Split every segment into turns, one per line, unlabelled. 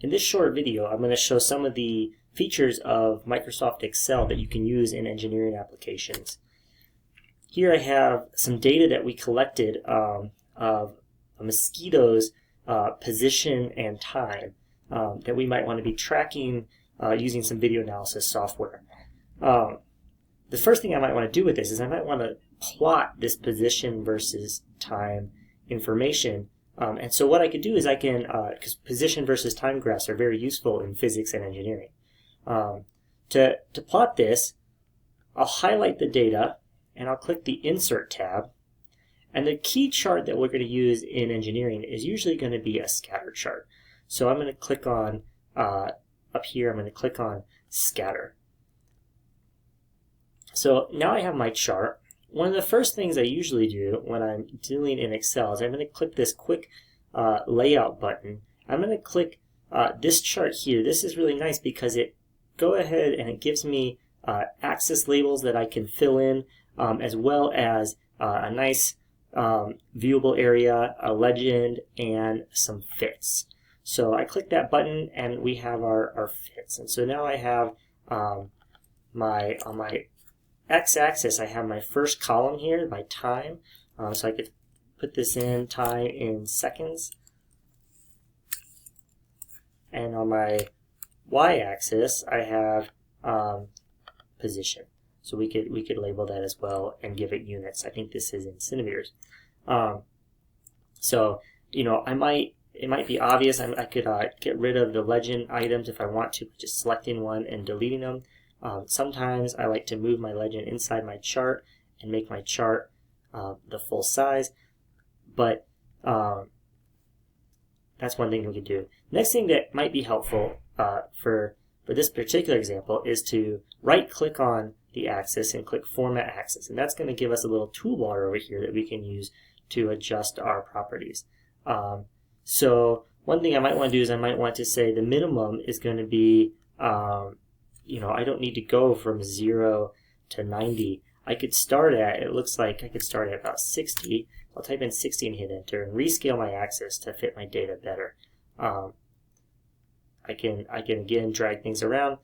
In this short video, I'm going to show some of the features of Microsoft Excel that you can use in engineering applications. Here I have some data that we collected of a mosquito's position and time that we might want to be tracking using some video analysis software. The first thing I might want to do with this is I might want to plot this position versus time information. And so what I could do is I can, because position versus time graphs are very useful in physics and engineering. To plot this, I'll highlight the data and I'll click the Insert tab. And the key chart that we're going to use in engineering is usually going to be a scatter chart. So I'm going to click on, up here, I'm going to click on Scatter. So now I have my chart. One of the first things I usually do when I'm dealing in Excel is I'm going to click this quick layout button. I'm going to click this chart here. This is really nice because it go ahead and it gives me axis labels that I can fill in, as well as a nice viewable area, a legend, and some fits. So I click that button and we have our fits. And so now I have on my x-axis, I have my first column here, my time. So I could put this in time in seconds. And on my y-axis, I have position. So we could label that as well and give it units. I think this is in centimeters. So it might be obvious. I could get rid of the legend items if I want to, just selecting one and deleting them. Sometimes I like to move my legend inside my chart and make my chart the full size, but that's one thing we could do. Next thing that might be helpful for this particular example is to right-click on the axis and click Format Axis, and that's going to give us a little toolbar over here that we can use to adjust our properties. So one thing I might want to do is I might want to say the minimum is going to be I don't need to go from 0 to 90. I could start at, it looks like I could start at about 60. I'll type in 60 and hit enter and rescale my axis to fit my data better. I can again drag things around.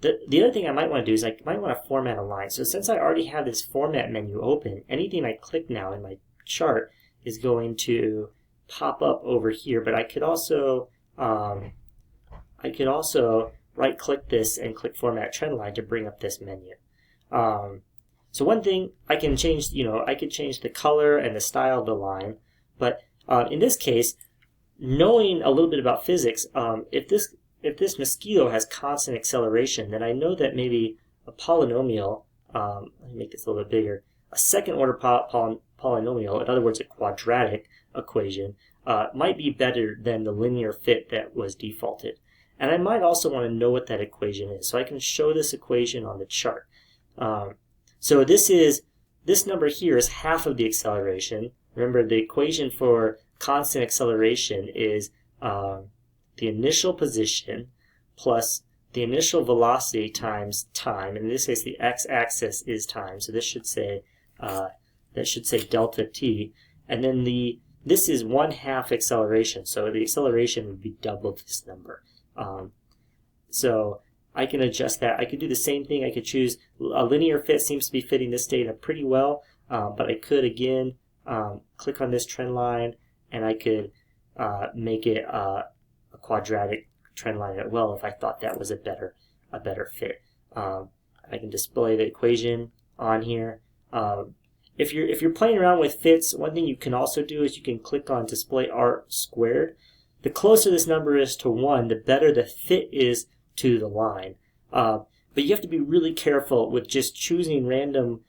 The other thing I might want to do is I might want to format a line. So since I already have this format menu open, anything I click now in my chart is going to pop up over here. But I could also right-click this and click Format Trendline to bring up this menu. So one thing I can change, I could change the color and the style of the line. But in this case, knowing a little bit about physics, if this mosquito has constant acceleration, then I know that maybe a polynomial, let me make this a little bit bigger, a second-order polynomial, in other words, a quadratic equation, might be better than the linear fit that was defaulted. And I might also want to know what that equation is. So I can show this equation on the chart. So this number here is half of the acceleration. Remember, the equation for constant acceleration is the initial position plus the initial velocity times time. In this case, the x-axis is time. So this should say delta t. And then this is 1/2 acceleration. So the acceleration would be double this number. So I can adjust that. I could do the same thing. I could choose a linear fit. Seems to be fitting this data pretty well, but I could again click on this trend line and I could make it a quadratic trend line as well if I thought that was a better fit. I can display the equation on here. If you're playing around with fits, one thing you can also do is you can click on Display Art Squared. The closer this number is to 1, the better the fit is to the line. But you have to be really careful with just choosing random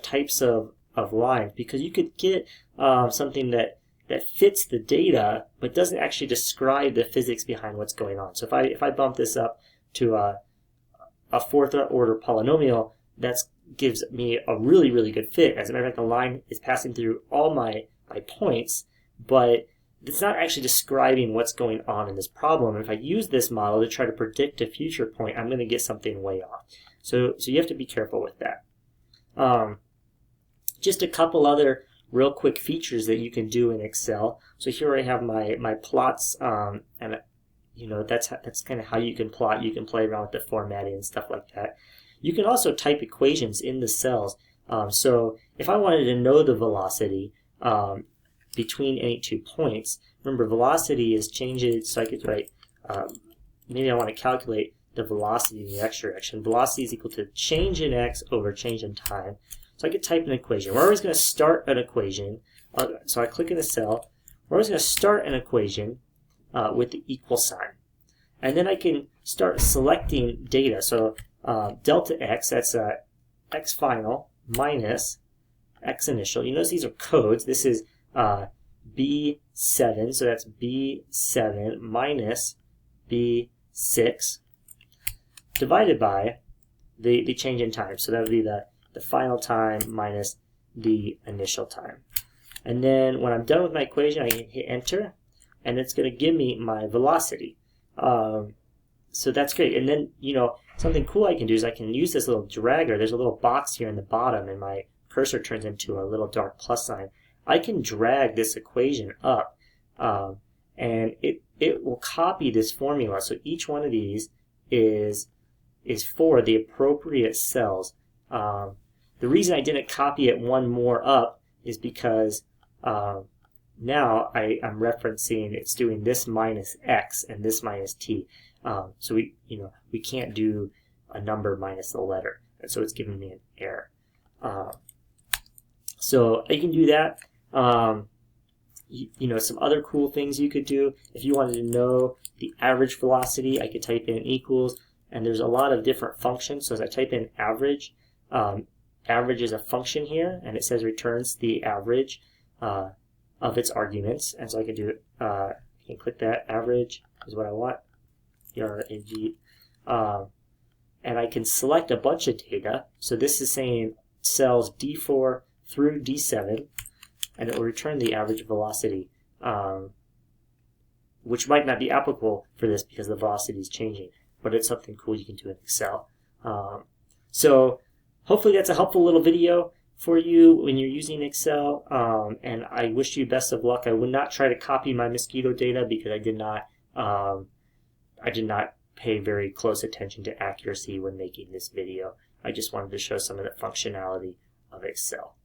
types of lines, because you could get something that fits the data but doesn't actually describe the physics behind what's going on. So if I bump this up to a fourth-order polynomial, that gives me a really, really good fit. As a matter of fact, the line is passing through all my points, but it's not actually describing what's going on in this problem. If I use this model to try to predict a future point, I'm going to get something way off. So you have to be careful with that. Just a couple other real quick features that you can do in Excel. So here I have my plots, and that's kind of how you can plot. You can play around with the formatting and stuff like that. You can also type equations in the cells. So if I wanted to know the velocity between any 2 points, remember velocity is changes, so I could write, maybe I want to calculate the velocity in the x direction. Velocity is equal to change in x over change in time. So I could type an equation. We're always going to start an equation. So I click in the cell. We're always going to start an equation with the equal sign. And then I can start selecting data. So delta x, that's x final minus x initial. You notice these are codes. This is B7, so that's B7 minus B6 divided by the change in time. So that would be the final time minus the initial time. And then when I'm done with my equation, I can hit enter, and it's going to give me my velocity. So that's great. And then, something cool I can do is I can use this little dragger. There's a little box here in the bottom, and my cursor turns into a little dark plus sign. I can drag this equation up, and it will copy this formula. So each one of these is for the appropriate cells. The reason I didn't copy it one more up is because now I'm referencing it's doing this minus x and this minus t. So we can't do a number minus a letter, and so it's giving me an error. So I can do that. Some other cool things you could do if you wanted to know the average velocity. I could type in equals, and there's a lot of different functions. So as I type in average, average is a function here, and it says returns the average of its arguments. And so I can do it. I can click that. Average is what I want. ARAG. And I can select a bunch of data. So this is saying cells D4 through D7, and it will return the average velocity, which might not be applicable for this because the velocity is changing, but it's something cool you can do in Excel. So hopefully that's a helpful little video for you when you're using Excel, and I wish you best of luck. I would not try to copy my mosquito data because I did not pay very close attention to accuracy when making this video. I just wanted to show some of the functionality of Excel.